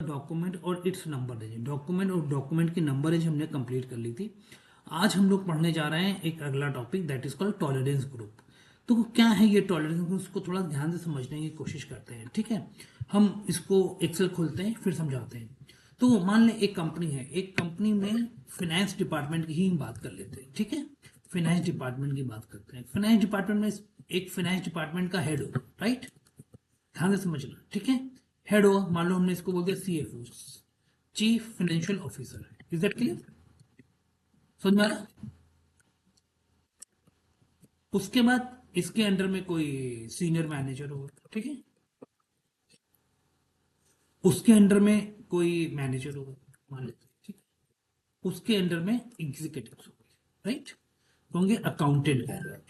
Document और it's number range. Document और document की नंबर रेंज हमने कंप्लीट कर ली थी। आज हम लोग पढ़ने जा रहे हैं एक अगला topic, that is called tolerance group. तो क्या है ये टॉलरेंस ग्रुप, इसको थोड़ा ध्यान से समझने की कोशिश करते हैं, ठीक है। हम इसको एक्सेल खोलते हैं फिर समझाते हैं। तो मान लें एक कंपनी है, एक कंपनी में फाइनेंस डिपार्टमेंट की ही हम बात कर लेते हैं, ठीक है। फाइनेंस डिपार्टमेंट की बात करते हैं। फाइनेंस डिपार्टमेंट में एक फाइनेंस डिपार्टमेंट का हेड होगा, राइट। ध्यान से समझना, ठीक है। हेड होगा, मान लो हमने इसको बोल दिया CFO, chief financial officer. Is that clear? समझ में आ रहा? उसके बाद इसके अंडर में कोई सीनियर मैनेजर होगा, ठीक है। उसके अंडर में कोई मैनेजर होगा, मान लेते हैं, ठीक है। उसके अंडर में एग्जीक्यूटिव होंगे, राइट। होंगे अकाउंटेंट कह रहे हैं,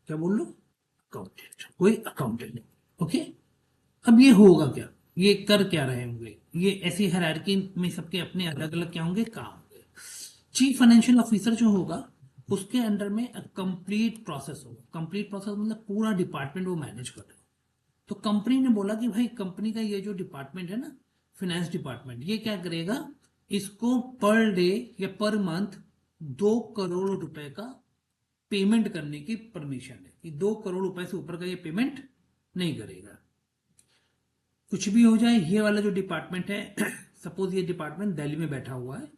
क्या बोल लो, अकाउंटेंट, कोई अकाउंटेंट, ओके। अब ये होगा क्या, ये कर क्या रहे होंगे, ये ऐसी हायरार्की में सबके अपने अलग अलग क्या होंगे, काम होंगे। चीफ फाइनेंशियल ऑफिसर जो होगा उसके अंडर में कंप्लीट प्रोसेस होगा। कंप्लीट प्रोसेस मतलब पूरा डिपार्टमेंट वो मैनेज कर रहे हो। तो कंपनी ने बोला कि भाई कंपनी का ये जो डिपार्टमेंट है ना, फाइनेंस डिपार्टमेंट, ये क्या करेगा, इसको पर डे या पर मंथ 2 करोड़ रुपए का पेमेंट करने की परमिशन है कि 2 करोड़ रुपए से ऊपर का ये पेमेंट नहीं करेगा। कुछ भी हो जाए, ये वाला जो डिपार्टमेंट है सपोज ये डिपार्टमेंट दिल्ली में बैठा हुआ है,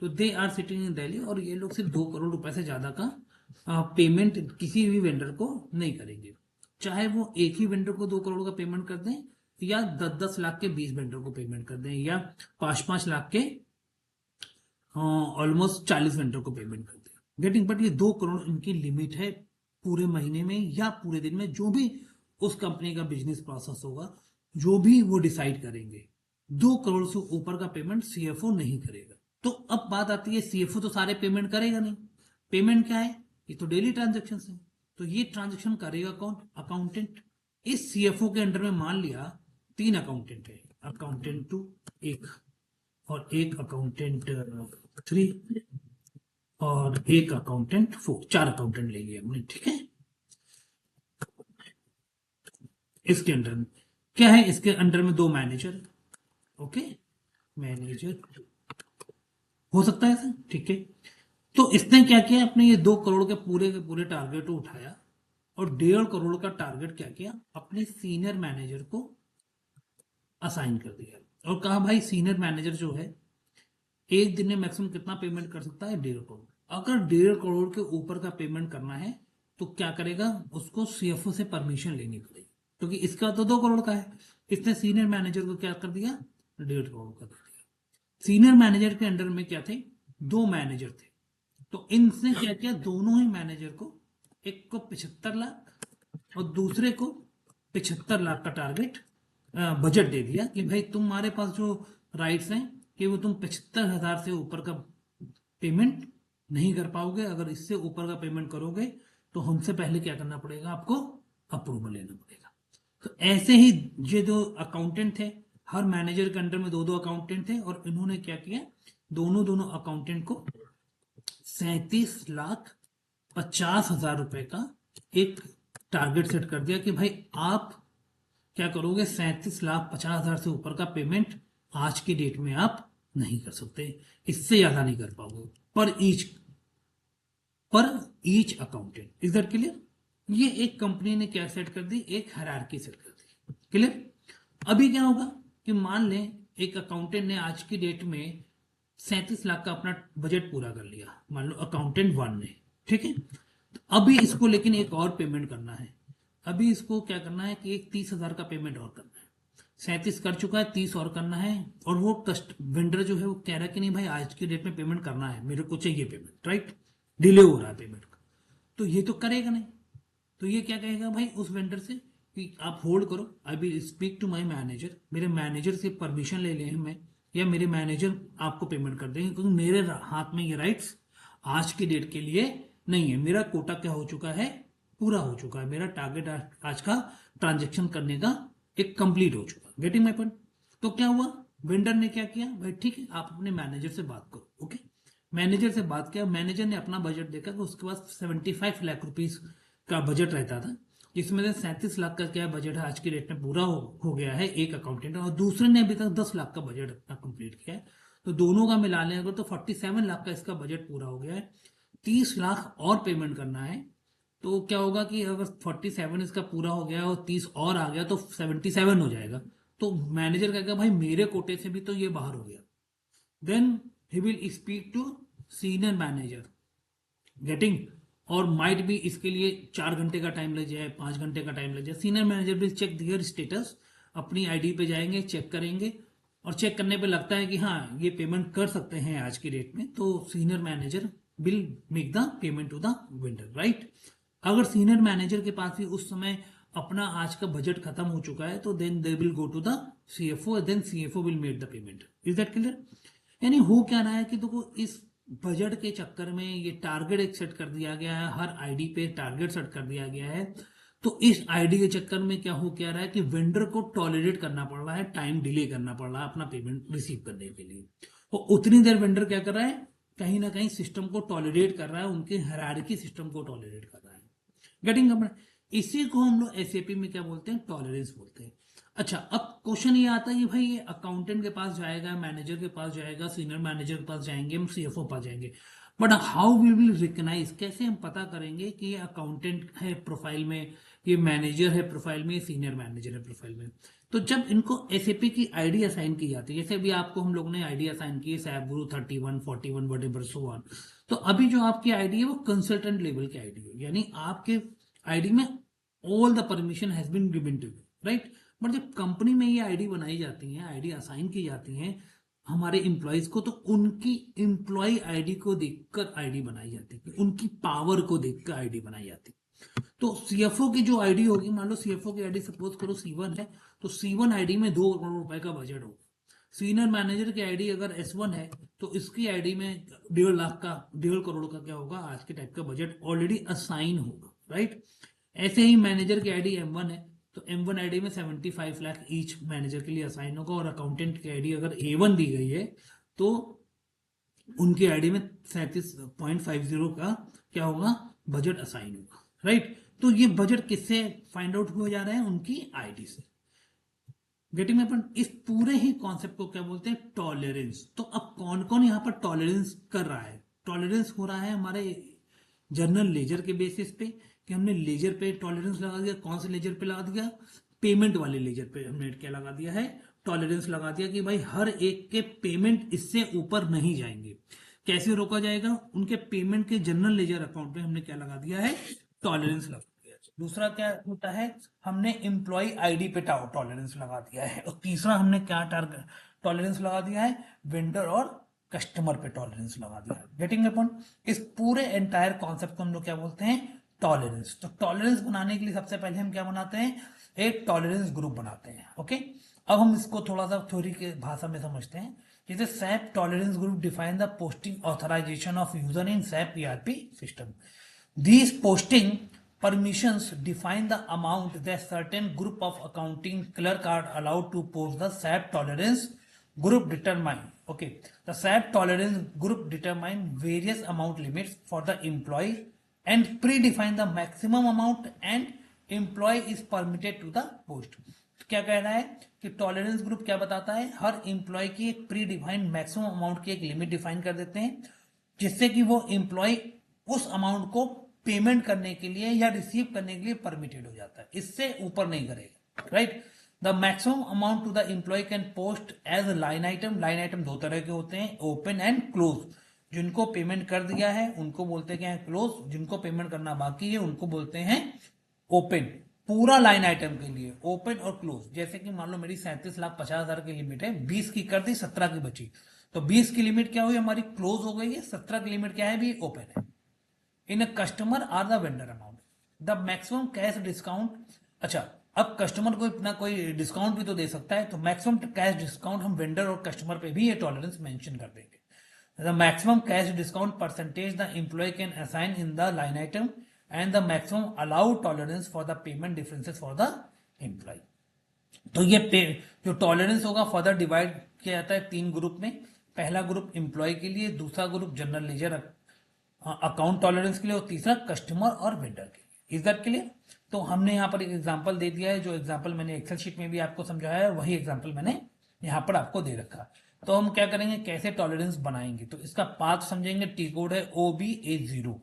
तो they are sitting in Delhi, और ये लोग सिर्फ 2 करोड़ रुपए से ज्यादा का पेमेंट किसी भी वेंडर को नहीं करेंगे। चाहे वो एक ही वेंडर को 2 करोड़ का पेमेंट कर दें, या 10-10 लाख के 20 वेंडर को पेमेंट कर दें, या 5-5 लाख के ऑलमोस्ट 40 वेंडर को पेमेंट कर दें। गेटिंग, बट ये 2 करोड़ इनकी लिमिट है पूरे महीने में या पूरे दिन में, जो भी उस कंपनी का बिजनेस प्रोसेस होगा, जो भी वो डिसाइड करेंगे। 2 करोड़ से ऊपर का पेमेंट CFO नहीं करेगा। तो अब बात आती है, CFO तो सारे पेमेंट करेगा नहीं। पेमेंट क्या है, ये तो डेली ट्रांजेक्शन है। तो ये ट्रांजेक्शन करेगा कौन, अकाउंटेंट। इस CFO के अंडर में मान लिया 3 अकाउंटेंट है, अकाउंटेंट 2 एक, और एक अकाउंटेंट 3, और एक अकाउंटेंट 4, 4 अकाउंटेंट लेंगे हमने, ठीक है। इसके अंडर में क्या है, इसके अंडर में 2 मैनेजर, ओके, मैनेजर हो सकता है सर, ठीक है। तो इसने क्या किया, अपने ये 2 करोड़ के पूरे टारगेट को उठाया, और 1.5 करोड़ का टारगेट क्या किया, अपने सीनियर मैनेजर को असाइन कर दिया, और कहा भाई सीनियर मैनेजर जो है एक दिन में मैक्सिमम कितना पेमेंट कर सकता है, 1.5 करोड़। अगर 1.5 करोड़ के ऊपर का पेमेंट करना है तो क्या करेगा, उसको CFO से परमिशन लेनी पड़ेगी, क्योंकि इसका तो 2 करोड़ का है। इसने सीनियर मैनेजर को क्या कर दिया, 1.5 करोड़ का कर दिया। सीनियर मैनेजर के अंडर में क्या थे, 2 मैनेजर थे। तो इनसे क्या किया, दोनों ही मैनेजर को, एक को 75 लाख और दूसरे को 75 लाख का टारगेट बजट दे दिया कि भाई तुम्हारे पास जो राइट्स हैं कि वो तुम 75,000 से ऊपर का पेमेंट नहीं कर पाओगे। अगर इससे ऊपर का पेमेंट करोगे तो हमसे पहले क्या करना पड़ेगा, आपको अप्रूवल लेना पड़ेगा। तो ऐसे ही ये जो अकाउंटेंट थे, हर मैनेजर के अंडर में 2-2 अकाउंटेंट थे, और इन्होंने क्या किया, दोनों दोनों अकाउंटेंट को 37,50,000 रुपए का एक टारगेट सेट कर दिया कि भाई आप क्या करोगे, 37,50,000 से ऊपर का पेमेंट आज की डेट में आप नहीं कर सकते, इससे ज्यादा नहीं कर पाओगे पर each accountant. Is that clear? ये एक कंपनी ने क्या सेट कर दी, एक हायरार्की सेट कर दी, क्लियर। अभी क्या होगा कि मान लें एक अकाउंटेंट ने आज की डेट में 37 लाख का अपना बजट पूरा कर लिया, मान लो अकाउंटेंट 1 ने, ठीक है। तो अभी इसको लेकिन एक और पेमेंट करना है। अभी इसको क्या करना है कि एक 30,000 का पेमेंट और करना है। 37 कर चुका है, 30 और करना है, और वो कस्ट वेंडर जो है वो कह रहा है कि नहीं भाई आज की डेट में पेमेंट करना है, मेरे को चाहिए पेमेंट, राइट। डिले हो रहा है पेमेंट का, तो ये तो करेगा नहीं। तो ये क्या कहेगा भाई उस वेंडर से कि आप होल्ड करो, I will speak to my manager, मेरे मैनेजर से परमिशन ले लें मैं, या मेरे मैनेजर आपको पेमेंट कर देंगे, क्योंकि मेरे हाथ में ये राइट्स आज की डेट के लिए नहीं है। मेरा कोटा क्या हो चुका है, पूरा हो चुका है, मेरा टारगेट आज का ट्रांजेक्शन करने का एक कंप्लीट हो चुका है। Getting my point? तो क्या हुआ, वेंडर ने क्या किया, भाई ठीक है आप अपने मैनेजर से बात करो, ओके। मैनेजर से बात किया, मैनेजर ने अपना बजट देखा कि उसके पास 75 लाख रुपीज का बजट रहता था, जिसमें से 37 लाख का क्या बजट है आज की डेट में पूरा हो गया है एक अकाउंटेंट, और दूसरे ने अभी तक 10 लाख का बजट अपना कंप्लीट किया है। तो दोनों का मिला लें अगर तो 47 लाख का इसका बजट पूरा हो गया है। 30 लाख और पेमेंट करना है, तो क्या होगा कि अगर 47 इसका पूरा हो गया और 30 और आ गया तो 77 हो जाएगा। तो मैनेजर कहेगा भाई मेरे कोटे से भी तो ये बाहर हो गया। Then he will speak to senior manager, getting, और माइट भी इसके लिए 4 घंटे का टाइम लग जाए, 5 घंटे का टाइम लग जाए। Senior manager will check their status, अपनी आईडी पे जाएंगे, चेक करेंगे, और चेक करने पे लगता है कि हाँ ये पेमेंट कर सकते हैं आज की डेट में, तो senior manager will make the payment to the vendor, right. अगर सीनियर मैनेजर के पास भी उस समय अपना आज का बजट खत्म हो चुका है तो then they will go to the CFO, then CFO will make the payment. Is that clear? यानी हो क्या रहा है कि देखो इस बजट के चक्कर में ये टारगेट एक सेट कर दिया गया है, हर आईडी पे टारगेट सेट कर दिया गया है। तो इस आईडी के चक्कर में क्या रहा है कि वेंडर को टॉलरेट करना पड़ रहा है, टाइम डिले करना पड़ रहा है अपना पेमेंट रिसीव करने के लिए। और उतनी देर वेंडर क्या कर रहा है, कहीं ना कहीं सिस्टम को टॉलरेट कर रहा है, उनके हायरार्की सिस्टम को टॉलरेट कर रहा है। Getting complete? इसी को हम लोग एसएपी में क्या बोलते हैं, टॉलरेंस बोलते हैं। अच्छा, अब क्वेश्चन ये आता है कि भाई ये अकाउंटेंट के पास जाएगा, मैनेजर के पास जाएगा, सीनियर मैनेजर के पास जाएंगे, हम सीएफओ पास जाएंगे, but how we will recognise, कैसे हम पता करेंगे कि ये अकाउंटेंट है प्रोफाइल में, ये मैनेजर है प्रोफाइल में, ये सीनियर मैनेजर है प्रोफाइल में? तो जब इनको एसएपी की आईडी असाइन की जाती है, जैसे अभी आपको हम लोग ने आईडी असाइन की है SAP Guru 31 41 whatever so on, तो अभी जो आपकी आईडी है वो कंसल्टेंट लेवल की आईडी है, यानी आपके आईडी में all the permission has been given to you, right. But जब कंपनी में ये आईडी बनाई जाती है, आईडी असाइन की जाती है हमारे एम्प्लॉयज को, तो उनकी एम्प्लॉय आईडी को देखकर आईडी बनाई जाती है, उनकी पावर को देखकर आईडी बनाई जाती है। तो सीएफओ की जो आईडी होगी, मान लो सीएफओ की आईडी सपोज करो C1 है, तो C1 आईडी में 2 करोड़ रुपए का बजट होगा। सीनियर मैनेजर की आईडी अगर S1 है तो इसकी आईडी में 1.5 लाख का, 1.5 करोड़ का क्या होगा, आज के टाइप का बजट ऑलरेडी असाइन होगा, राइट। ऐसे ही मैनेजर की आईडी M1 है तो M1 आईडी में 75 लाख ईच मैनेजर के लिए असाइन होगा, और अकाउंटेंट की आईडी अगर A1 दी गई है तो उनकी आईडी में 37.50 का क्या होगा, बजट असाइन होगा, राइट। तो ये बजट किससे फाइंड आउट हो जा रहा है, उनकी आईडी से। गेटिंग में अपन इस पूरे ही कॉन्सेप्ट को क्या बोलते हैं, टॉलरेंस। तो अब कौन कौन यहाँ पर टॉलरेंस कर रहा है? टॉलरेंस हो रहा है हमारे जनरल लेजर के बेसिस पे, कि हमने लेजर पे टॉलरेंस लगा दिया। कौन से लेजर पे लगा दिया, पेमेंट वाले लेजर पे हमने क्या लगा दिया है, टॉलरेंस लगा दिया कि भाई हर एक के पेमेंट इससे ऊपर नहीं जाएंगे। कैसे रोका जाएगा, उनके पेमेंट के जनरल लेजर अकाउंट पे हमने क्या लगा दिया है, टॉलरेंस लगा दिया। दूसरा क्या होता है, हमने एम्प्लॉय आईडी पे टॉलरेंस लगा दिया है। और तीसरा हमने क्या टारगेट टॉलरेंस लगा दिया है, वेंडर और कस्टमर पे टॉलरेंस लगा दिया है। Getting upon? इस पूरे एंटायर कॉन्सेप्ट को हम लोग क्या बोलते हैं, टॉलरेंस। तो टॉलरेंस बनाने के लिए सबसे पहले हम क्या बनाते हैं, एक टॉलरेंस ग्रुप बनाते हैं, ओके। अब हम इसको थोड़ा सा थ्योरी के भाषा में समझते हैं। जैसे SAP tolerance group define the posting authorisation of user in SAP ERP system. These posting permissions define the amount that certain group of accounting clerk are allowed to post. The SAP tolerance group determine. Okay, the SAP tolerance group determine various amount limits for the employee and predefine the maximum amount and employee is permitted to the post. क्या कह रहा है कि tolerance group क्या बताता है, हर employ की एक प्री डिफाइंड मैक्सिमम अमाउंट की एक लिमिट डिफाइन कर देते हैं, जिससे कि वो एम्प्लॉय उस अमाउंट को पेमेंट करने के लिए या रिसीव करने के लिए परमिटेड हो जाता है, इससे ऊपर नहीं करेगा, right. The maximum amount to the employ can post as line item. Line item 2 तरह के होते हैं, ओपन एंड क्लोज। जिनको पेमेंट कर दिया है उनको बोलते हैं क्लोज, जिनको पेमेंट करना बाकी है उनको बोलते हैं ओपन। पूरा लाइन आइटम के लिए ओपन और क्लोज। जैसे कि मान लो मेरी 37,50,000 की लिमिट है, 20 की कर दी, 17 की बची, तो 20 की लिमिट क्या हुई हमारी, क्लोज हो गई है। 17 की लिमिट क्या है, भी ओपन है। In a customer or the vendor amount the maximum cash discount. अच्छा, अब कस्टमर को इतना कोई डिस्काउंट भी तो दे सकता है, तो मैक्सिमम कैश डिस्काउंट हम वेंडर और कस्टमर पे भी ये टॉलरेंस मेंशन कर देंगे। The maximum cash discount percentage the employ can assign in the line item and the maximum allowed tolerance for the payment differences for the employ. तो ये जो टॉलरेंस होगा फर्दर डिवाइड किया जाता है 3 ग्रुप में। पहला ग्रुप एम्प्लॉय के लिए, दूसरा group general ledger account tolerance के लिए, और तीसरा कस्टमर और वेंडर के लिए। Is that clear? तो हमने यहाँ पर एक एग्जाम्पल दे दिया है, जो एग्जाम्पल मैंने एक्सेल शीट में भी आपको समझाया है वही एग्जाम्पल मैंने यहाँ पर आपको दे रखा। तो हम क्या करेंगे, कैसे टॉलरेंस बनाएंगे, तो इसका पाथ समझेंगे। टी कोड है OBA0।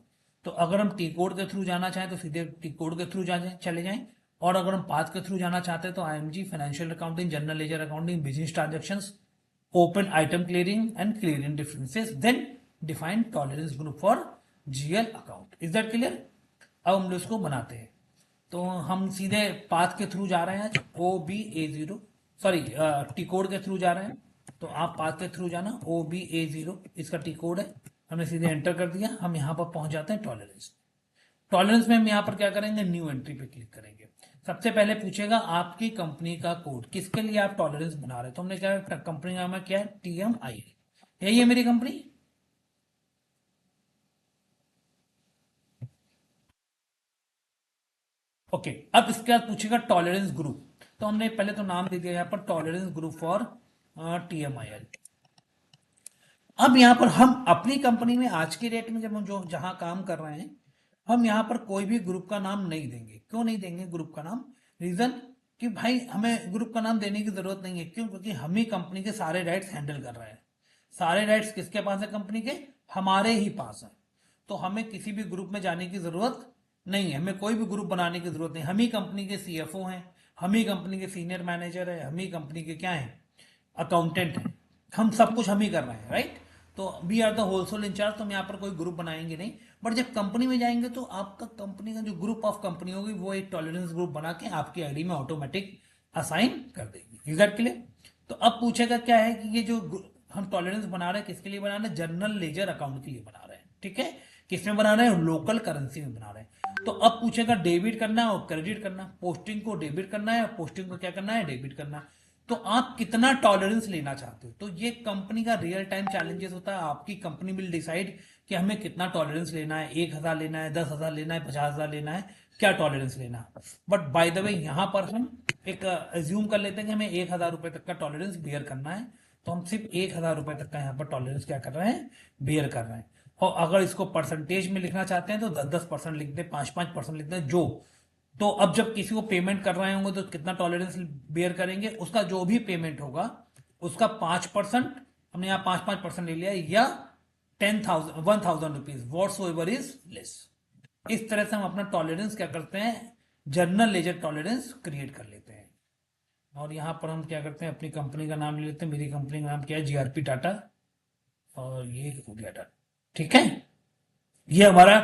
तो अगर हम टी कोड के थ्रू जाना चाहें तो सीधे टी कोड के थ्रू चले जाएं, और अगर हम पाथ के थ्रू जाना चाहते हैं तो IMG, financial accounting, general ledger accounting, business transactions, open item clearing and clearing differences, then define tolerance group for GL account. Is that clear? अब हम इसको बनाते हैं। तो हम सीधे पाथ के थ्रू जा रहे हैं, OBA0, सॉरी टी कोड के थ्रू जा रहे हैं। तो आप पाथ के थ्रू जाना, OBA0 इसका टी कोड है। हमने सीधे एंटर कर दिया, हम यहाँ पर पहुंच जाते हैं टॉलरेंस। टॉलरेंस में हम यहाँ पर क्या करेंगे, न्यू एंट्री पे क्लिक करेंगे। सबसे पहले पूछेगा आपकी कंपनी का कोड, किसके लिए आप टॉलरेंस बना रहे हैं। तो हमने क्या, कंपनी का नाम क्या है, TMI, यही है मेरी कंपनी। ओके, अब इसके बाद पूछेगा टॉलरेंस ग्रुप। तो हमने पहले तो नाम दे दिया यहाँ पर, टॉलरेंस ग्रुप फॉर TMIL। अब यहाँ पर हम अपनी कंपनी में आज की डेट में जब हम जो जहां काम कर रहे हैं, हम यहाँ पर कोई भी ग्रुप का नाम नहीं देंगे। क्यों नहीं देंगे ग्रुप का नाम? रीजन कि भाई हमें ग्रुप का नाम देने की जरूरत नहीं है। क्यों? क्योंकि हम ही कंपनी के सारे राइट्स हैंडल कर रहे हैं। सारे राइट्स किसके पास है कंपनी के? हमारे ही पास है। तो हमें किसी भी ग्रुप में जाने की जरूरत नहीं है, हमें कोई भी ग्रुप बनाने की जरूरत नहीं। हम ही कंपनी के CFO हैं, हम ही कंपनी के सीनियर मैनेजर है, हम ही कंपनी के क्या है, अकाउंटेंट है। हम सब कुछ हम ही कर रहे हैं, राइट। तो we are the wholesale incharge. तो हम यहाँ पर कोई ग्रुप बनाएंगे नहीं। बट जब कंपनी में जाएंगे तो आपका कंपनी का जो ग्रुप ऑफ कंपनी होगी वो एक टॉलरेंस ग्रुप बना के आपकी आईडी में ऑटोमेटिक असाइन कर देगी। Is that clear? तो अब पूछेगा क्या है कि ये जो हम टॉलरेंस बना रहे हैं किसके लिए बना रहे हैं, जनरल लेजर अकाउंट के लिए बना रहे हैं। ठीक है, किसमें बना रहे हैं, लोकल करेंसी में बना रहे हैं। तो अब पूछेगा डेबिट करना है और क्रेडिट करना। पोस्टिंग को डेबिट करना है और पोस्टिंग को क्या करना है, डेबिट करना है। तो आप कितना टॉलरेंस लेना चाहते हो, तो ये कंपनी का रियल टाइम चैलेंजेस होता है। आपकी कंपनी विल डिसाइड कि हमें कितना टॉलरेंस लेना है, 1,000 लेना है, 10,000 लेना है, 50,000 लेना है, क्या टॉलरेंस लेना है। बट बाय द वे यहां पर हम एक एज्यूम कर लेते हैं कि हमें 1,000 रुपए तक का टॉलरेंस बियर करना है। तो हम सिर्फ 1,000 रुपए तक का यहाँ पर टॉलरेंस क्या कर रहे हैं, बियर कर रहे हैं। और अगर इसको परसेंटेज में लिखना चाहते हैं तो 10-10% लिख दे, 5-5% लिख दे जो। तो अब जब किसी को पेमेंट कर रहे होंगे तो कितना टॉलरेंस बेयर करेंगे, उसका जो भी पेमेंट होगा उसका 5%, हमने यहाँ 5-5% ले लिया, या 10,000 1,000 rupees whatsoever is less. इस तरह से हम अपना टॉलरेंस क्या करते हैं, जनरल लेजर टॉलरेंस क्रिएट कर लेते हैं। और यहां पर हम क्या करते हैं, अपनी कंपनी का नाम ले लेते हैं। मेरी कंपनी का नाम क्या है, GRP टाटा, और ये हो गया टाटा। ठीक है, ये हमारा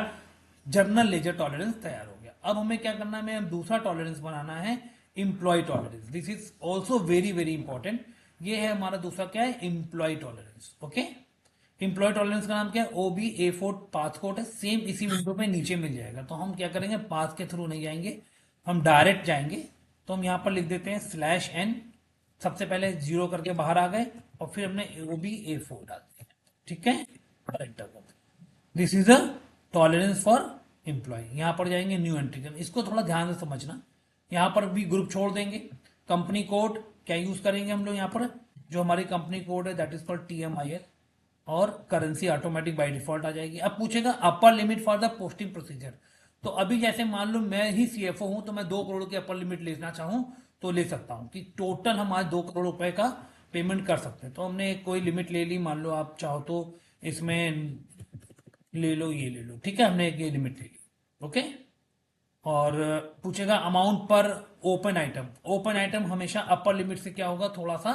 जनरल लेजर टॉलरेंस तैयार हो गया। अब हमें क्या करना है, हमें दूसरा टॉलरेंस बनाना है, employ tolerance. This is also very very important. ये है हमारा दूसरा क्या है, employ tolerance. Okay, employ tolerance का नाम क्या है, OBA4 पाथ कोड है। सेम इसी विंडो पे नीचे मिल जाएगा। तो हम क्या करेंगे, पाथ के थ्रू नहीं जाएंगे, हम डायरेक्ट जाएंगे। तो हम यहां पर लिख देते हैं /n, सबसे पहले 0 करके बाहर आ गए और फिर हमने OBA4 डाल दिया। ठीक है, और एंटर कर दिया। This is a tolerance for employ. यहां पर जाएंगे न्यू एंट्री करने, इसको थोड़ा ध्यान से समझना। यहां पर भी ग्रुप छोड़ देंगे। कंपनी कोड क्या यूज करेंगे हम लोग, यहां पर जो हमारी कंपनी कोड है दैट इज कॉल्ड TMIL, और करेंसी ऑटोमेटिक बाय डिफॉल्ट आ जाएगी। अब पूछेगा upper limit for the posting procedure. तो अभी जैसे मान लो मैं ही CFO हूं, तो मैं 2 करोड़ की अपर लिमिट लेना चाहूं तो ले सकता हूं, कि टोटल हम आज 2 करोड़ रुपए का पेमेंट कर सकते हैं। तो हमने कोई लिमिट ले ली, मान लो आप चाहो तो इसमें ले लो, ये ले लो। ठीक है, हमने एक ये लिमिट ले ली। ओके, और पूछेगा अमाउंट पर ओपन आइटम। ओपन आइटम हमेशा अपर लिमिट से क्या होगा, थोड़ा सा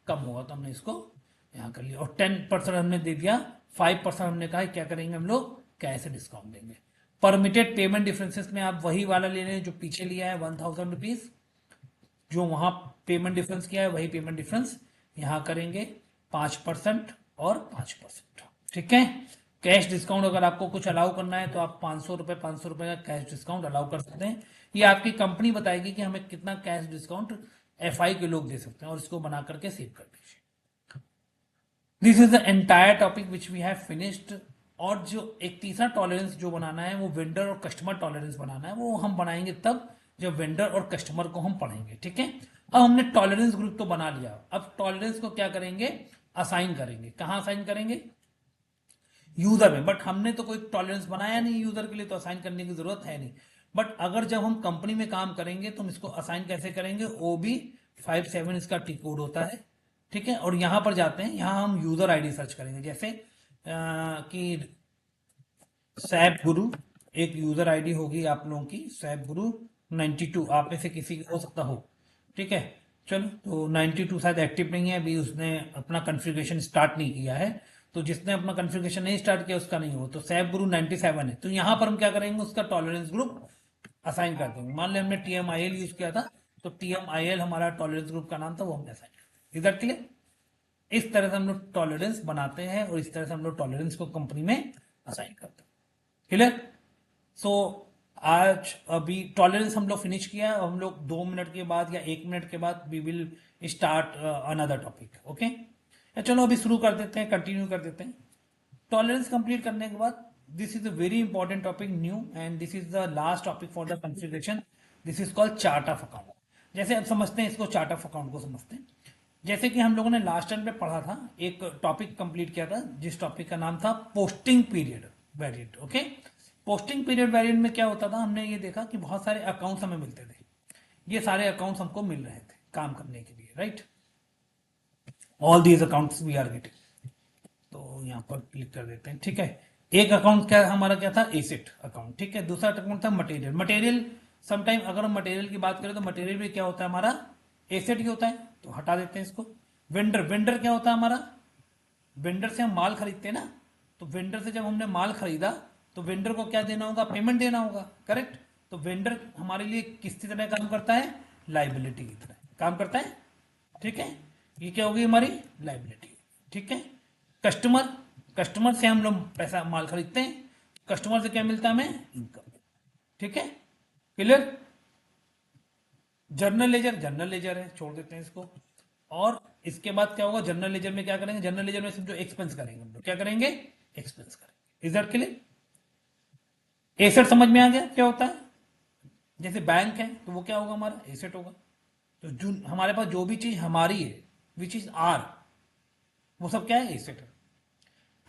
कम होगा। तो हमने इसको यहां कर लिया, और 10% हमने दे दिया। 5% हमने कहा क्या करेंगे हम लोग, कैसे डिस्काउंट देंगे। परमिटेड पेमेंट डिफरेंसेस में आप वही वाला ले रहे हैं जो पीछे लिया है, 1,000 रुपीज। जो वहां पेमेंट डिफरेंस किया है वही पेमेंट डिफरेंस यहां करेंगे, 5% और 5%। ठीक है, कैश डिस्काउंट अगर आपको कुछ अलाउ करना है तो आप 500 रुपए का कैश डिस्काउंट अलाउ कर सकते हैं। ये आपकी कंपनी बताएगी कि हमें कितना कैश डिस्काउंट FI के लोग दे सकते हैं, और इसको बना करके सेव कर दीजिए। This is the entire topic which we have finished. और जो एक तीसरा टॉलरेंस जो बनाना है वो वेंडर और कस्टमर टॉलरेंस बनाना है, वो हम बनाएंगे तब जब वेंडर और कस्टमर को हम पढ़ेंगे। ठीक है, अब हमने टॉलरेंस ग्रुप तो बना लिया। अब टॉलरेंस को क्या करेंगे, असाइन करेंगे। कहां असाइन करेंगे, यूजर में। बट हमने तो कोई टॉलरेंस बनाया नहीं यूजर के लिए, तो असाइन करने की जरूरत है नहीं। बट अगर जब हम कंपनी में काम करेंगे तो हम इसको असाइन कैसे करेंगे, OB57 इसका टी कोड होता है, ठीक है। और यहां पर जाते हैं, यहां हम यूजर आईडी सर्च करेंगे, जैसे कि सैप गुरु एक यूजर आईडी होगी आप लोगों की, सैप गुरु 92, आप में से किसी की हो सकता हो, ठीक है। चलो, तो 92 शायद एक्टिव नहीं है अभी, उसने अपना कॉन्फ़िगरेशन स्टार्ट नहीं किया है, तो जिसने अपना कॉन्फ़िगरेशन नहीं स्टार्ट किया उसका नहीं हो, तो सैप गुरु 97 है। तो यहां पर हम क्या करेंगे, उसका टॉलरेंस ग्रुप असाइन कर देंगे। मान लें हमने TMIL यूज किया था, तो TMIL हमारा टॉलरेंस ग्रुप का नाम था, वो हमने असाइन। इधर क्लियर? इस तरह से हम लोग टॉलरेंस बनाते हैं और इस तरह से हम लोग टॉलरेंस को कंपनी में असाइन करते हैं। क्लियर? सो आज अभी टॉलरेंस हम लोग फिनिश किया, और हम लोग 2 मिनट के बाद या 1 मिनट के बाद we will start another topic. Okay, चलो अभी शुरू कर देते हैं, कंटिन्यू कर देते हैं। टॉलरेंस कंप्लीट करने के बाद this is a very important topic new, and this is the last topic for the configuration. This is called chart of account. जैसे अब समझते हैं इसको, चार्ट ऑफ अकाउंट को समझते हैं। जैसे कि हम लोगों ने लास्ट टाइम पे पढ़ा था, एक टॉपिक कंप्लीट किया था जिस टॉपिक का नाम था posting period variant. Okay, posting period variant में क्या होता था, हमने ये देखा कि बहुत सारे अकाउंट्स हमें मिलते थे। ये सारे अकाउंट्स हमको मिल रहे थे काम करने के लिए, right? All these accounts we are getting. तो यहाँ पर क्लिक कर देते हैं, ठीक है। एक अकाउंट क्या हमारा क्या था, एसेट अकाउंट, ठीक है। दूसरा अकाउंट था मटेरियल। मटेरियल समटाइम अगर हम मटेरियल की बात करें तो मटेरियल भी क्या होता है हमारा, एसेट ही होता है, तो हटा देते हैं इसको। वेंडर, वेंडर क्या होता है हमारा, वेंडर से हम माल खरीदते हैं ना, तो वेंडर से जब हमने माल खरीदा तो वेंडर को क्या देना होगा, पेमेंट देना होगा, करेक्ट। तो वेंडर हमारे लिए किस तरह काम करता है, लाइबिलिटी की तरह काम करता है, ठीक है। ये क्या होगी हमारी लाइबिलिटी, ठीक है। कस्टमर, कस्टमर से हम लोग पैसा माल खरीदते हैं, कस्टमर से क्या मिलता है हमें, इनकम, ठीक है। Clear? Journal ledger, journal ledger है, छोड़ देते हैं इसको। और इसके बाद क्या होगा, जर्नल लेजर में क्या करेंगे, जर्नल लेजर में सिर्फ जो एक्सपेंस करेंगे हम लोग, क्या करेंगे, एक्सपेंस करेंगे। Is that clear? एसेट समझ में आ गया क्या होता है? जैसे बैंक है तो वो क्या होगा, हमारा एसेट होगा। तो जो हमारे पास जो भी चीज हमारी है, विच इज आर, वो सब क्या है, एसेट है।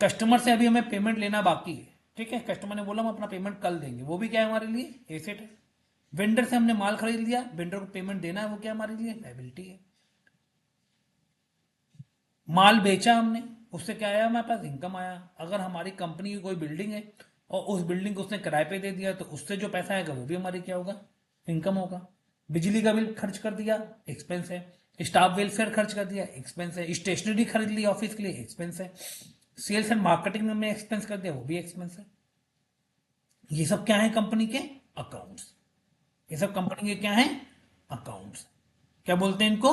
कस्टमर से अभी हमें पेमेंट लेना बाकी है, ठीक है। कस्टमर ने बोला हम अपना पेमेंट कल देंगे, वो भी क्या है हमारे लिए, एसेट है। वेंडर से हमने माल खरीद लिया, वेंडर को पेमेंट देना है, वो क्या हमारे लिए, लायबिलिटी है। माल बेचा हमने, उससे क्या आया हमारे पास, इनकम आया। अगर हमारी कंपनी की कोई बिल्डिंग है और उस बिल्डिंग को उसने किराए पे दे दिया, तो उससे जो पैसा आएगा वो भी हमारी क्या होगा, इनकम होगा। बिजली का बिल खर्च कर दिया, एक्सपेंस है। स्टाफ वेलफेयर खर्च कर दिया, एक्सपेंस है। स्टेशनरी खरीद ली ऑफिस के लिए, एक्सपेंस है। सेल्स एंड मार्केटिंग में हमने एक्सपेंस कर दिया, वो भी एक्सपेंस है। ये सब क्या है, कंपनी के अकाउंट्स। ये सब कंपनी के क्या है, अकाउंट्स। क्या बोलते हैं इनको,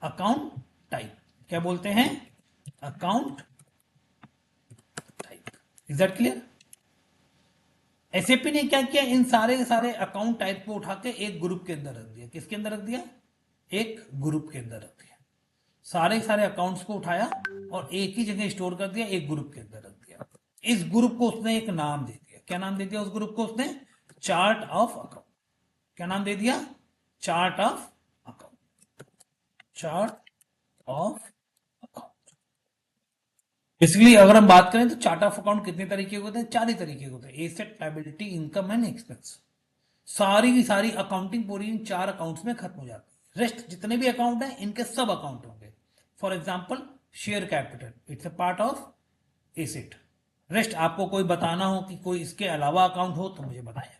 अकाउंट टाइप। क्या बोलते हैं, account type. Is that clear? SAP ने क्या किया, इन सारे के सारे अकाउंट टाइप को उठा के एक ग्रुप के अंदर रख दिया। किसके अंदर रख दिया, एक ग्रुप के अंदर रख दिया। सारे सारे अकाउंट्स को उठाया और एक ही जगह स्टोर कर दिया, एक ग्रुप के अंदर रख दिया। इस ग्रुप को उसने एक नाम दे दिया। क्या नाम दे दिया उस ग्रुप को उसने, चार्ट ऑफ अकाउंट। क्या नाम दे दिया, chart of account, chart of account. Basically अगर हम बात करें तो चार्ट ऑफ अकाउंट कितने तरीके के होते हैं, 4 ही तरीके के होते हैं, asset, liability, income and expense. सारी की सारी अकाउंटिंग पूरी इन 4 अकाउंट्स में खत्म हो जाती है। रेस्ट जितने भी अकाउंट हैं इनके सब अकाउंट होंगे। For example share capital, it's a part of asset. Rest आपको कोई बताना हो कि कोई इसके अलावा अकाउंट हो तो मुझे बताएं,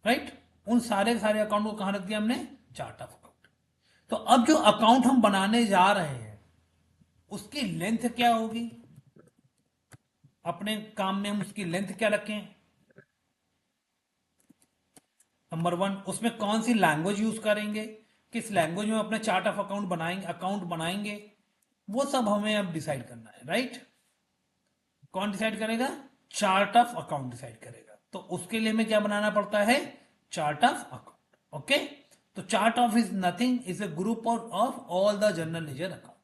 राइट। उन सारे सारे अकाउंट को कहां रख दिया हमने, चार्ट ऑफ अकाउंट। तो अब जो अकाउंट हम बनाने जा रहे हैं उसकी लेंथ क्या होगी, अपने काम में हम उसकी लेंथ क्या रखें। नंबर 1, उसमें कौन सी लैंग्वेज यूज करेंगे, किस लैंग्वेज में अपने चार्ट ऑफ अकाउंट बनाएंगे, वो सब हमें अब डिसाइड करना है, राइट। कौन डिसाइड करेगा, चार्ट ऑफ अकाउंट डिसाइड करेगा। तो उसके लिए हमें क्या बनाना पड़ता है, चार्ट ऑफ अकाउंट। ओके, तो chart of is nothing, is a group of all the general ledger account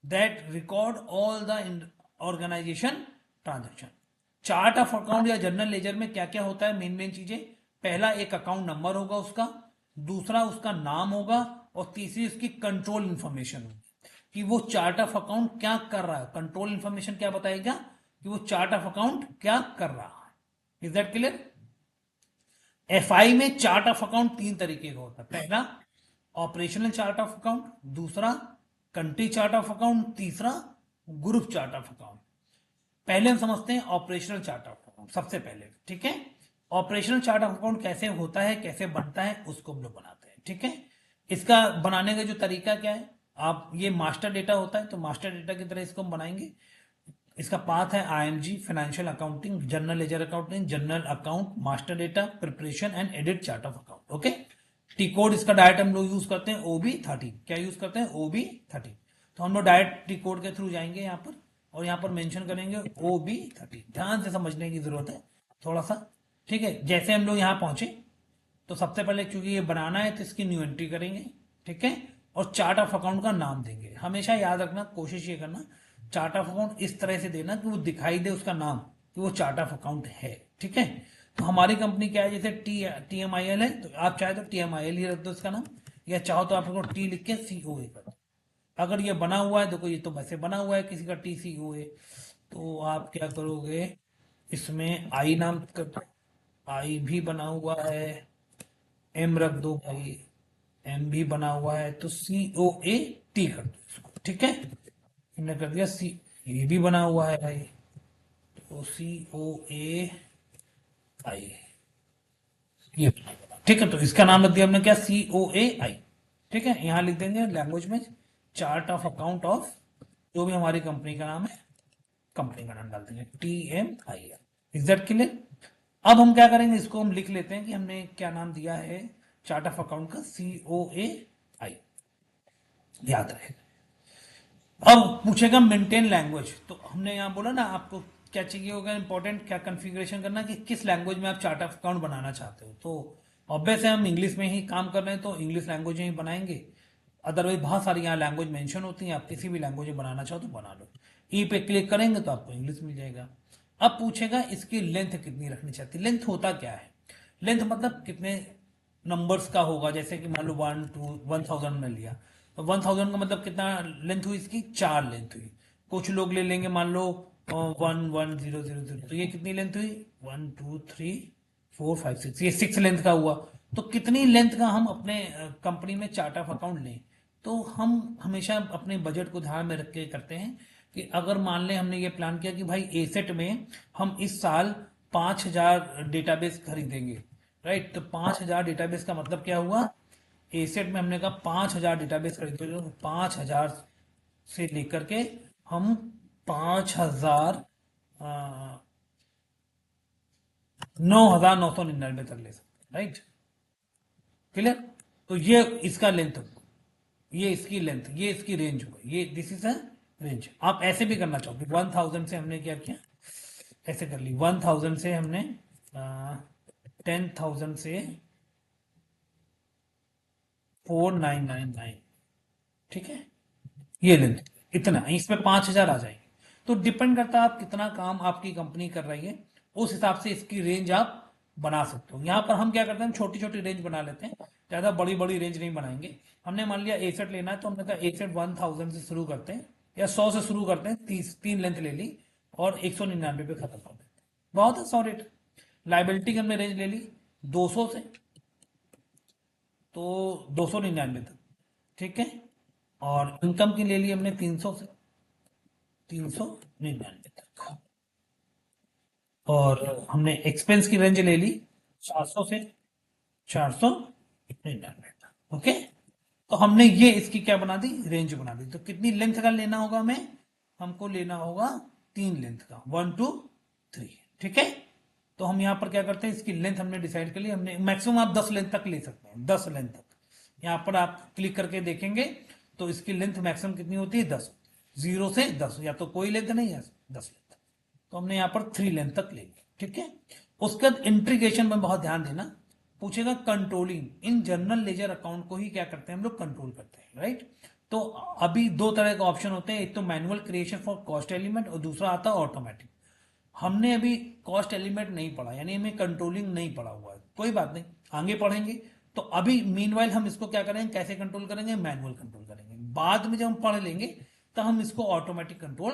that record all the organisation transaction. Chart of account या जनरल लेजर में क्या क्या होता है, मेन मेन चीजें। पहला, एक अकाउंट नंबर होगा उसका। दूसरा, उसका नाम होगा। और तीसरी, उसकी कंट्रोल इंफॉर्मेशन होगी कि वो चार्ट ऑफ अकाउंट क्या कर रहा है। कंट्रोल इंफॉर्मेशन क्या बताएगा कि वो चार्ट ऑफ अकाउंट क्या कर रहा है। Is that clear? एफआई में चार्ट ऑफ अकाउंट तीन तरीके का होता है। पहला ऑपरेशनल चार्ट ऑफ अकाउंट, दूसरा कंट्री चार्ट ऑफ अकाउंट, तीसरा ग्रुप चार्ट ऑफ अकाउंट। पहले हम समझते हैं ऑपरेशनल चार्ट ऑफ अकाउंट सबसे पहले, ठीक है। ऑपरेशनल चार्ट ऑफ अकाउंट कैसे होता है, कैसे बनता है, उसको हम लोग बनाते हैं, ठीक है। इसका बनाने का जो तरीका क्या है, आप ये मास्टर डेटा होता है तो मास्टर डेटा की तरह इसको हम बनाएंगे। इसका पाथ है IMG, financial accounting, general ledger accounting, general account, master data, preparation and edit chart of account. Okay, T code इसका डायरेक्ट हम लोग यूज करते हैं OB13। क्या यूज करते हैं? OB13। तो हम लोग डायरेक्ट टी कोड के थ्रू जाएंगे यहाँ पर और यहाँ पर मेंशन करेंगे OB13। ध्यान से समझने की जरूरत है थोड़ा सा, ठीक है। जैसे हम लोग यहाँ पहुंचे तो सबसे पहले क्योंकि ये बनाना है तो इसकी न्यू एंट्री करेंगे, ठीक है। और चार्ट ऑफ अकाउंट का नाम देंगे। हमेशा याद रखना, कोशिश ये करना चार्ट ऑफ अकाउंट इस तरह से देना कि वो दिखाई दे उसका नाम कि वो चार्ट ऑफ अकाउंट है, ठीक है। तो हमारी कंपनी क्या है, जैसे TMIL है तो आप चाहे तो TMIL ही रख दो इसका नाम, या चाहो तो आप टी लिख के COA कर दो। अगर ये बना हुआ है, देखो ये तो वैसे बना हुआ है किसी का TCOA, तो आप क्या करोगे, इसमें आई नाम कर दो, आई भी बना हुआ है, M रख दो भाई, M भी बना हुआ है तो COAT कर दो इसको, ठीक है। हमने कर दिया सी, ये भी बना हुआ है भाई तो COAI, ये बना हुआ, ठीक है। तो इसका नाम रख दिया हमने क्या, COAI, ठीक है। यहां लिख देंगे लैंग्वेज में चार्ट ऑफ अकाउंट ऑफ जो भी हमारी कंपनी का नाम है, कंपनी का नाम डाल देंगे TMIL। Is that clear? अब हम क्या करेंगे, इसको हम लिख लेते हैं कि हमने क्या नाम दिया है चार्ट ऑफ अकाउंट का, COAI, याद रहे। अब पूछेगा मेंटेन लैंग्वेज, तो हमने यहाँ बोला ना आपको क्या चाहिए होगा इंपॉर्टेंट, क्या कॉन्फ़िगरेशन करना कि किस लैंग्वेज में आप चार्ट ऑफ अकाउंट बनाना चाहते हो। तो ऑब्वियस है हम इंग्लिश में ही काम कर रहे हैं तो इंग्लिश लैंग्वेज में ही बनाएंगे। अदरवाइज बहुत सारी यहाँ लैंग्वेज मेंशन होती हैं, आप किसी भी लैंग्वेज में बनाना चाहो तो बना लो। ई पे क्लिक करेंगे तो आपको इंग्लिश मिल जाएगा। अब पूछेगा इसकी लेंथ कितनी रखनी चाहती है। लेंथ होता क्या है, लेंथ मतलब कितने नंबर्स का होगा। जैसे कि मान लो 1000 में लिया तो 1000 का मतलब कितना लेंथ हुई, इसकी 4 लेंथ हुई। कुछ लोग ले लेंगे मान लो 11000, तो ये कितनी लेंथ हुई, 1 2 3 4 5 6, ये 6 लेंथ का हुआ। तो कितनी लेंथ का हम अपने कंपनी में चार्ट ऑफ अकाउंट लें, तो हम हमेशा अपने बजट को ध्यान में रख के करते हैं कि अगर मान लें हमने ये प्लान किया कि भाई एसेट में हम इस साल 5000 डेटाबेस खरीदेंगे, राइट। तो 5000 डेटाबेस का मतलब क्या हुआ, एसेट में हमने कहा 5000 डेटाबेस खरीदते, तो 5000 से लेकर के हम 5000 9,999 तक ले सकते, राइट। क्लियर? तो ये इसका लेंथ, ये इसकी लेंथ, ये इसकी रेंज होगा, ये दिस इज अ रेंज। आप ऐसे भी करना चाहोगे, 1000 से हमने क्या किया, ऐसे कर ली, 1000 से हमने 10,000 से 4999, ठीक है। ये लेंथ इतना, इसमें 5000 आ जाएंगे। तो डिपेंड करता है आप कितना काम आपकी कंपनी कर रही है, उस हिसाब से इसकी रेंज आप बना सकते हो। यहाँ पर हम क्या करते हैं, छोटी छोटी रेंज बना लेते हैं, ज्यादा बड़ी बड़ी रेंज नहीं बनाएंगे। हमने मान लिया एसेट लेना है तो हमने कहा एसेट 1000 से शुरू करते हैं या 100 से शुरू करते हैं, 3 लेंथ ले ली और 199 पे खत्म कर देते हैं, बहुत है 100 रेट। लाइबिलिटी की हमने रेंज ले ली 200 से तो 299 तक, ठीक है। और इनकम की ले ली हमने 300 से 399 तक, और हमने एक्सपेंस की रेंज ले ली 400 से 499 तक। ओके, तो हमने ये इसकी क्या बना दी, रेंज बना दी। तो कितनी लेंथ का लेना होगा हमें, हमको लेना होगा 3 लेंथ का, 1 2 3, ठीक है। तो हम यहाँ पर क्या करते हैं, इसकी लेंथ हमने डिसाइड कर ली। हमने मैक्सिमम आप 10 लेंथ तक ले सकते हैं, 10 लेंथ तक। यहाँ पर आप क्लिक करके देखेंगे तो इसकी लेंथ मैक्सिमम कितनी होती है, 10, 0 से 10, या तो कोई लेंथ नहीं है, 10 लेंथ। तो हमने यहाँ पर 3 लेंथ तक ले लिया, ठीक है। उसके बाद इंट्रीगेशन में बहुत ध्यान देना, पूछेगा controlling. In general ledger account को ही क्या करते हैं हम लोग, कंट्रोल करते हैं, राइट। तो अभी 2 तरह का ऑप्शन होते हैं, एक तो manual creation for cost element और दूसरा आता है ऑटोमेटिक। हमने अभी कॉस्ट एलिमेंट नहीं पढ़ा, यानी हमें कंट्रोलिंग नहीं पढ़ा हुआ है, कोई बात नहीं, आगे पढ़ेंगे। तो अभी मीनवाइल हम इसको क्या करेंगे, कैसे कंट्रोल करेंगे, मैनुअल कंट्रोल करेंगे। बाद में जब हम पढ़ लेंगे तो हम इसको ऑटोमेटिक कंट्रोल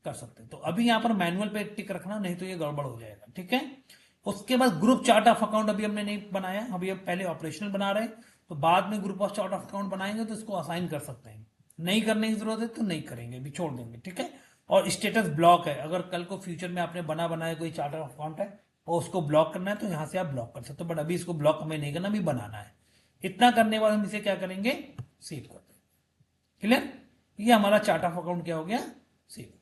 कर सकते हैं। तो अभी यहाँ पर मैनुअल पे टिक रखना, नहीं तो ये गड़बड़ हो जाएगा, ठीक है। उसके बाद ग्रुप चार्ट ऑफ अकाउंट अभी हमने नहीं बनाया, अभी हम पहले ऑपरेशनल बना रहे हैं, तो बाद में group of chart of account बनाएंगे तो इसको असाइन कर सकते हैं। नहीं करने की जरूरत है तो नहीं करेंगे, भी छोड़ देंगे, ठीक है। और स्टेटस ब्लॉक है, अगर कल को फ्यूचर में आपने बनाया कोई चार्ट ऑफ अकाउंट है और उसको ब्लॉक करना है तो यहां से आप ब्लॉक कर सकते हो, बट अभी इसको ब्लॉक हमें नहीं करना, अभी बनाना है। इतना करने के बाद हम इसे क्या करेंगे, सेव कर देंगे। क्लियर, ये हमारा चार्ट ऑफ अकाउंट क्या हो गया, सेव,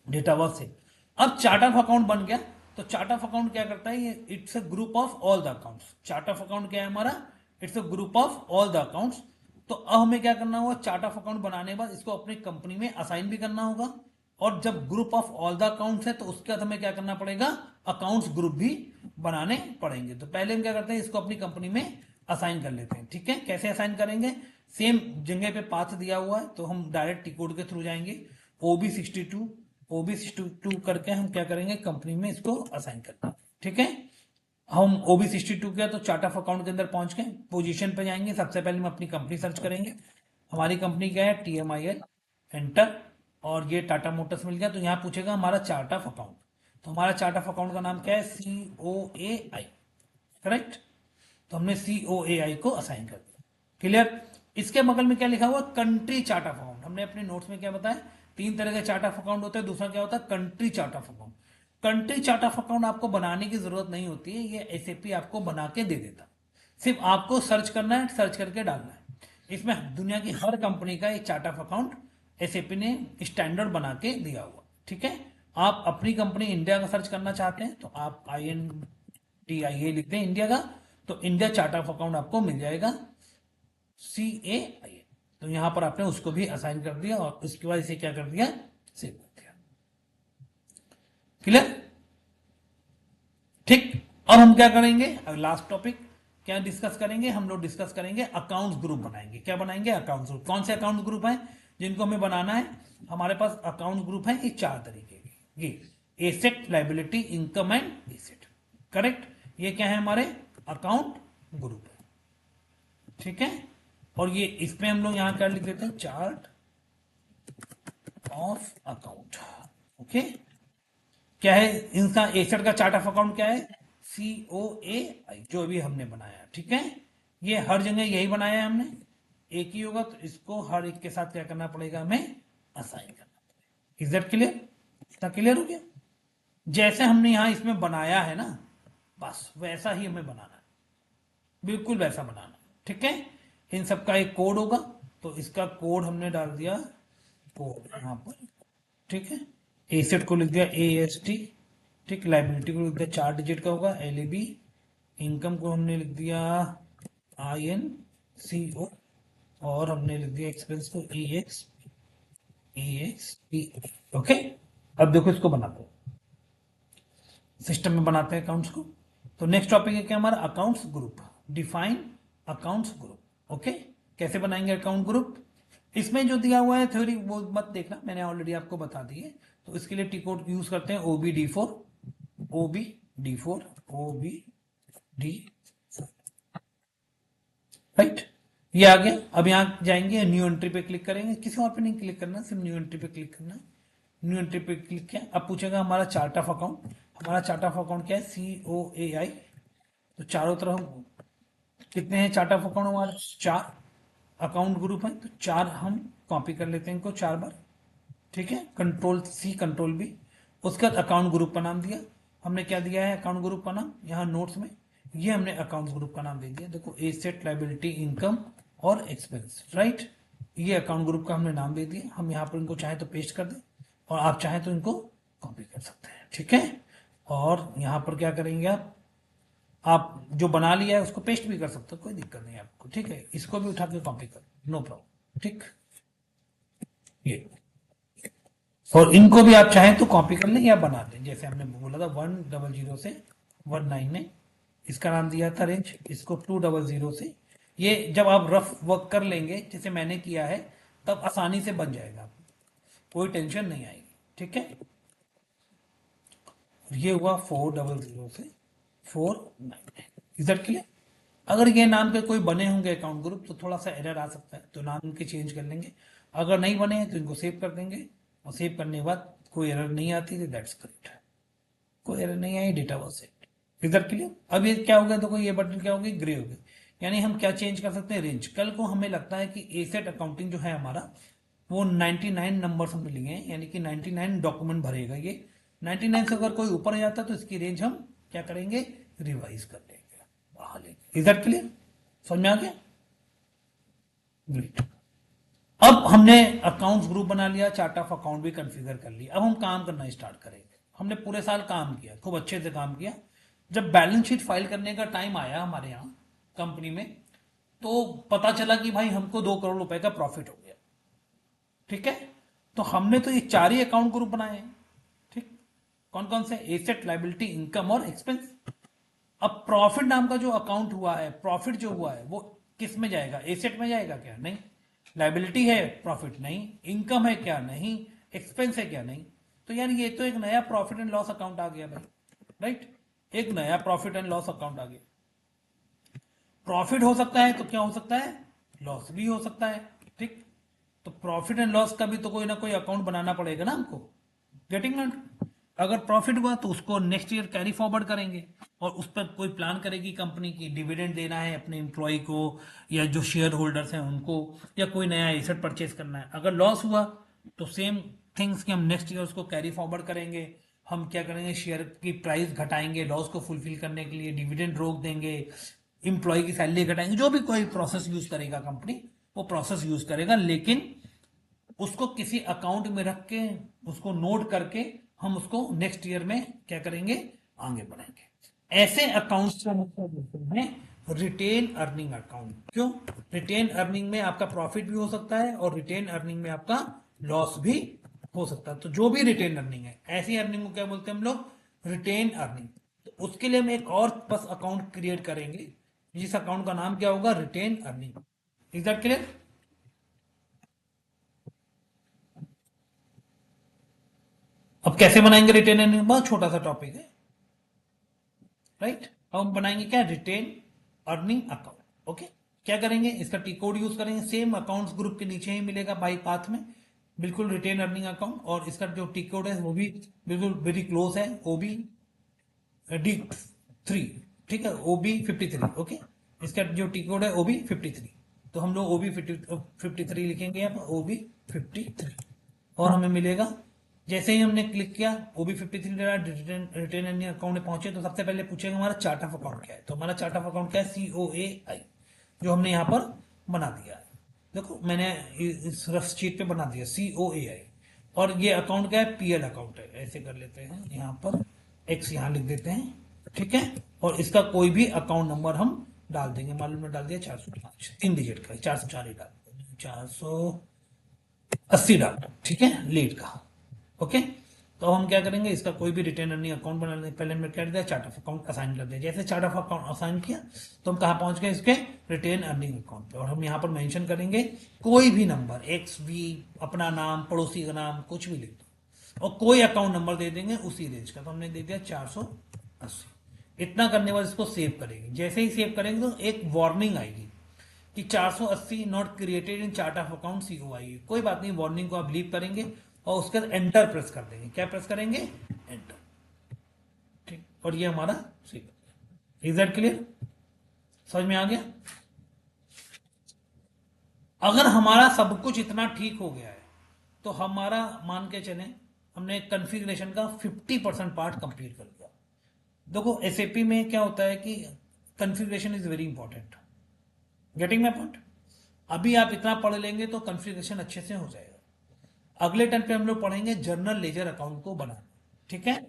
डेटा वॉज सेव। अब चार्ट ऑफ अकाउंट बन गया, तो चार्ट ऑफ अकाउंट क्या करता है, ये it's a group of all the accounts. Chart of account क्या है हमारा, it's a group of all the accounts. तो अब हमें क्या करना होगा, चार्ट ऑफ अकाउंट बनाने के बाद इसको अपनी कंपनी में असाइन भी करना होगा, और जब group of all the accounts है तो उसके बाद हमें क्या करना पड़ेगा, अकाउंट्स ग्रुप भी बनाने पड़ेंगे। तो पहले हम क्या करते हैं, इसको अपनी कंपनी में असाइन कर लेते हैं, ठीक है। कैसे असाइन करेंगे, सेम जगह पे पाथ दिया हुआ है तो हम डायरेक्ट टी कोड के थ्रू जाएंगे, OB62 करके हम क्या करेंगे, कंपनी में इसको असाइन करना, ठीक है। हम OB62 किया तो चार्ट ऑफ अकाउंट के अंदर पहुंच गए, पोजीशन पे जाएंगे, सबसे पहले हम अपनी कंपनी सर्च करेंगे। हमारी कंपनी क्या है, TMIL, एंटर, और ये टाटा मोटर्स मिल गया। तो यहाँ पूछेगा हमारा चार्ट ऑफ अकाउंट, तो हमारा चार्ट ऑफ अकाउंट का नाम क्या है, COAI, करेक्ट। तो हमने COAI को असाइन कर दिया, क्लियर। इसके बगल में क्या लिखा हुआ, कंट्री चार्ट ऑफ अकाउंट। हमने अपने नोट्स में क्या बताया, 3 तरह के चार्ट ऑफ अकाउंट होते हैं, दूसरा क्या होता है, country chart of account. Country chart of account आपको बनाने की जरूरत नहीं होती है, ये SAP आपको बना के दे देता, सिर्फ आपको सर्च करना है, सर्च करके डालना है। इसमें दुनिया की हर कंपनी का एक चार्ट ऑफ अकाउंट SAP ने स्टैंडर्ड बना के दिया हुआ, ठीक है। आप अपनी कंपनी इंडिया का सर्च करना चाहते हैं तो आप INDIA लिखते हैं इंडिया का, तो इंडिया चार्ट ऑफ अकाउंट आपको मिल जाएगा, CAI। तो यहां पर आपने उसको भी असाइन कर दिया और उसके बाद इसे क्या कर दिया, सेव कर दिया, क्लियर, ठीक। अब हम क्या करेंगे, लास्ट टॉपिक क्या डिस्कस करेंगे, हम लोग डिस्कस करेंगे अकाउंट्स ग्रुप बनाएंगे। क्या बनाएंगे, अकाउंट्स ग्रुप। कौन से अकाउंट ग्रुप है जिनको हमें बनाना है, हमारे पास अकाउंट ग्रुप है ये 4 तरीके के, ये asset, liability, income and asset, correct. ये क्या है, हमारे अकाउंट ग्रुप है, ठीक है। और ये इसमें हम लोग यहां क्या लिख देते हैं, चार्ट ऑफ अकाउंट, ओके। क्या है इनका, एसेट का चार्ट ऑफ अकाउंट क्या है, COAI, जो अभी हमने बनाया, ठीक है। ये हर जगह यही बनाया है हमने, एक ही होगा, तो इसको हर एक के साथ क्या करना पड़ेगा, हमें असाइन करना पड़ेगा। इज दैट क्लियर, इतना क्लियर हो गया। जैसे हमने यहां इसमें बनाया है ना, बस वैसा ही हमें बनाना है, बिल्कुल वैसा बनाना, ठीक है। इन सबका एक कोड होगा, तो इसका कोड हमने डाल दिया, कोड यहां पर, ठीक है। एसेट को लिख दिया AST, ठीक। लाइबिलिटी को लिख दिया 4 डिजिट का होगा, LAB। इनकम को हमने लिख दिया INCO, और हमने लिख दिया एक्सपेंस को EXP, ओके। अब देखो इसको बनाते हैं, सिस्टम में बनाते हैं अकाउंट्स को। तो नेक्स्ट टॉपिक है क्या हमारा, accounts group, define accounts group, okay. कैसे बनाएंगे अकाउंट ग्रुप, इसमें जो दिया हुआ है थ्योरी वो मत देखना, मैंने ऑलरेडी आपको बता दी है। तो इसके लिए टी कोड यूज करते हैं, OBD4, राइट। ये आ गया। अब यहां जाएंगे, न्यू एंट्री पे क्लिक करेंगे, किसी और पे नहीं क्लिक करना, सिर्फ न्यू एंट्री पे क्लिक करना है। न्यू एंट्री पे क्लिक किया, अब पूछेगा हमारा चार्ट ऑफ अकाउंट। हमारा चार्ट ऑफ अकाउंट क्या है, COAI। तो चारों तरफ कितने हैं चार्ट ऑफ अकाउंट हमारे, 4 अकाउंट ग्रुप है, तो 4 हम कॉपी कर लेते हैं इनको 4 बार, ठीक है। Ctrl+C Ctrl+V, उसके बाद अकाउंट ग्रुप का नाम दिया। हमने क्या दिया है अकाउंट ग्रुप का नाम, यहाँ नोट्स में ये हमने अकाउंट ग्रुप का नाम दे दिया, देखो एसेट, लायबिलिटी, इनकम और एक्सपेंस, राइट। ये अकाउंट ग्रुप का हमने नाम दे दिया। हम यहाँ पर इनको चाहे तो पेस्ट कर दें और आप चाहें तो इनको कॉपी कर सकते हैं, ठीक है। और यहाँ पर क्या करेंगे, आप जो बना लिया है उसको पेस्ट भी कर सकते हो, कोई दिक्कत नहीं है आपको, ठीक है। इसको भी उठा के कॉपी कर, नो प्रॉब्लम, ठीक। ये और इनको भी आप चाहें तो कॉपी कर लें या बना दें, जैसे हमने बोला था 100 से 19 में इसका नाम दिया था रेंज, इसको 200 से। ये जब आप रफ वर्क कर लेंगे जैसे मैंने किया है तब आसानी से बन जाएगा, कोई टेंशन नहीं आएगी, ठीक है। ये हुआ 400 से 499, इज दैट क्लियर। अगर ये नाम के कोई बने होंगे अकाउंट ग्रुप तो थोड़ा सा एरर आ सकता है, तो नाम इनके चेंज कर लेंगे। अगर नहीं बने हैं तो इनको सेव कर देंगे, और सेव करने के बाद कोई एरर नहीं आती तो दैट्स करेक्ट, कोई एरर नहीं आई, डेटा वाज सेव्ड, इधर क्लियर। अब ये क्या हो गया, देखो ये बटन क्या हो गई, ग्रे हो गई। यानी हम क्या चेंज कर सकते हैं, रेंज। कल को हमें लगता है कि एसेट अकाउंटिंग जो है हमारा वो 99 नंबर हमने लिए हैं, यानी कि 99 डॉक्यूमेंट भरेगा ये। 99 से अगर कोई ऊपर जाता है तो इसकी रेंज हम क्या करेंगे, रिवाइज कर लेंगे, बढ़ा लेंगे। इधर क्लियर, समझ में आ गया, ग्रेट। अब हमने अकाउंट्स ग्रुप बना लिया, चार्ट ऑफ अकाउंट भी कंफिगर कर लिया। अब हम काम करना स्टार्ट करेंगे। हमने पूरे साल काम किया, खूब अच्छे से काम किया। जब बैलेंस शीट फाइल करने का टाइम आया हमारे यहाँ कंपनी में, तो पता चला कि भाई हमको 2 करोड़ रुपए का प्रॉफिट हो गया। ठीक है, तो हमने तो ये 4 ही अकाउंट ग्रुप बनाए हैं। ठीक, कौन कौन से, एसेट, लाइबिलिटी, इनकम और एक्सपेंस। अब प्रॉफिट नाम का जो अकाउंट हुआ है, प्रॉफिट जो हुआ है वो किस में जाएगा, एसेट में जाएगा क्या, नहीं। लाइबिलिटी है, प्रॉफिट नहीं। इनकम है क्या, नहीं। एक्सपेंस है क्या, नहीं। तो यार ये तो एक नया प्रॉफिट एंड लॉस अकाउंट आ गया भाई, राइट। एक नया प्रॉफिट एंड लॉस अकाउंट आ गया। प्रॉफिट हो सकता है तो क्या हो सकता है, लॉस भी हो सकता है। ठीक, तो प्रॉफिट एंड लॉस का भी तो कोई ना कोई अकाउंट बनाना पड़ेगा ना हमको। Getting not. अगर प्रॉफिट हुआ तो उसको नेक्स्ट ईयर कैरी फॉरवर्ड करेंगे, और उस पर कोई प्लान करेगी कंपनी की, डिविडेंड देना है अपने एम्प्लॉय को या जो शेयर होल्डर्स हैं उनको, या कोई नया एसेट परचेज करना है। अगर लॉस हुआ तो सेम थिंग्स कि हम नेक्स्ट ईयर उसको कैरी फॉरवर्ड करेंगे। हम क्या करेंगे, शेयर की प्राइस घटाएंगे लॉस को फुलफिल करने के लिए, डिविडेंड रोक देंगे, एम्प्लॉय की सैलरी घटाएंगे, जो भी कोई प्रोसेस यूज करेगा कंपनी, वो प्रोसेस यूज करेगा। लेकिन उसको किसी अकाउंट में रख के, उसको नोट करके हम उसको नेक्स्ट ईयर में क्या करेंगे, आगे बढ़ाएंगे। ऐसे अकाउंट्स को मतलब बोलते हैं रिटेन अर्निंग अकाउंट। क्यों, रिटेन अर्निंग में आपका प्रॉफिट भी हो सकता है और रिटेन अर्निंग में आपका लॉस भी हो सकता है। तो जो भी रिटेन अर्निंग है, ऐसी अर्निंग को क्या बोलते हैं हम लोग, रिटेन अर्निंग। तो उसके लिए हम एक और बस अकाउंट क्रिएट करेंगे, जिस अकाउंट का नाम क्या होगा, retain earning. Is that clear. अब कैसे बनाएंगे रिटेन अर्निंग, बहुत छोटा सा टॉपिक है, राइट। अब हम बनाएंगे क्या, रिटेन अर्निंग अकाउंट। ओके, क्या करेंगे, इसका टी कोड यूज करेंगे, सेम अकाउंट्स ग्रुप के नीचे ही मिलेगा बाई पाथ में, बिल्कुल रिटेन अर्निंग अकाउंट। और इसका जो टी कोड है वो भी बिल्कुल वेरी क्लोज है, OB D3। ठीक है, OB53। ओके, इसका जो टी कोड है OB53। तो हम लोग OB53 लिखेंगे यहाँ पर, OB53, और हमें मिलेगा। जैसे ही हमने क्लिक किया, OB53 रिटेन अर्निंग अकाउंट में पहुंचे, तो सबसे पहले पूछेगा हमारा चार्ट ऑफ अकाउंट क्या है। तो हमारा चार्ट ऑफ अकाउंट क्या है, COAI, जो हमने यहाँ पर बना दिया है। देखो मैंने इस रफ शीट पे बना दिया COAI। और ये अकाउंट क्या है, PL अकाउंट है। ऐसे कर लेते हैं, यहाँ पर X यहाँ लिख देते हैं। ठीक है, और इसका कोई भी अकाउंट नंबर हम डाल देंगे। मालूम में डाल दिया 405, 3 डिजिट का, 404 ही डाल देंगे, 480 डाल दो। ठीक है, लीड का। ओके, तो हम क्या करेंगे, इसका कोई भी रिटेन अर्निंग अकाउंट बना लेंगे। पहले हमने क्या दिया, चार्ट ऑफ अकाउंट असाइन कर दिया। जैसे चार्ट ऑफ अकाउंट असाइन किया तो हम कहाँ पहुंच गए, इसके रिटेन अर्निंग अकाउंट पे। और हम यहाँ पर मेंशन करेंगे कोई भी नंबर, XV, अपना नाम, पड़ोसी का नाम, कुछ भी लिख दो, और कोई अकाउंट नंबर दे देंगे उसी रेंज का। तो हमने दे दिया 480। इतना करने के बाद इसको सेव करेंगे। जैसे ही सेव करेंगे तो एक वार्निंग आएगी कि 480 not created in chart of account COI। कोई बात नहीं, वार्निंग को आप लीव करेंगे और उसके बाद एंटर प्रेस कर देंगे। क्या प्रेस करेंगे, एंटर। ठीक, और ये हमारा सेव। इज दैट क्लियर, समझ में आ गया। अगर हमारा सब कुछ इतना ठीक हो गया है तो हमारा मान के चले, हमने कॉन्फ़िगरेशन का 50% पार्ट कंप्लीट कर दिया। देखो SAP में क्या होता है कि configuration is very important. Getting my point. अभी आप इतना पढ़ लेंगे तो कॉन्फ़िगरेशन अच्छे से हो जाएगा। अगले टर्न पे हम लोग पढ़ेंगे जर्नल लेजर अकाउंट को बनाना। ठीक है,